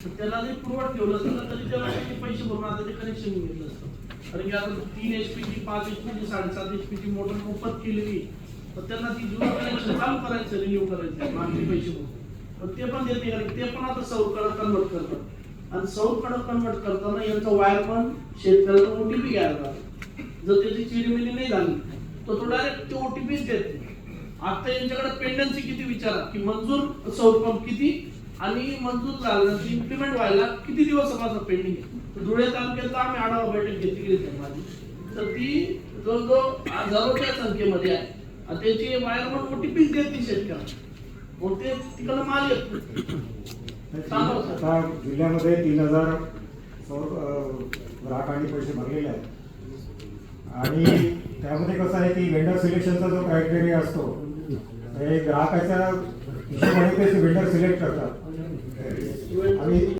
त्याला जरी पुरवठ ठेवलं असतं तरी त्याला पैसे भरून आता ते कनेक्शन घेतलं असतं. कारण की आता 3 HP ची 5 HP ची 7.5 HP ची मोटर मोफत केलेली तर त्यांना ती जुनं कनेक्शन चालू करायचं रिन्यू करायचं बाकी पैसे भरून पण ते पण देते कारण ते पण आता सौरकडे कन्वर्ट करतात आणि सौरकडे कन्वर्ट करताना यांचा वायर पण शेतकऱ्याला OTP घ्यायला लागतो. जर त्याची चिडमिली नाही झाली तर तो डायरेक्ट ते OTPच देते. आता यांच्याकडे पेंडन्सी किती विचारा की मंजूर सौर पंप किती आणि मंजूर झालं इम्प्लिमेंट व्हायला किती दिवसापासून पेंडिंग आहे. धुळे तालुक्यात आम्ही आढावा बैठक घेतली माझी तर ती जवळजवळ हजारोच्या संख्येमध्ये आहे आणि त्याची वायर पण OTPच देते शेतकऱ्यांना मग ते तिकडे माल येत आता जिल्ह्यामध्ये 3000 ग्राहकांनी पैसे भरलेले आहेत आणि त्यामध्ये कसं आहे की वेंडर सिलेक्शनचा जो क्रायटेरिया असतो हे ग्राहकाच्या हिशोबाने ते वेंडर सिलेक्ट करतात आणि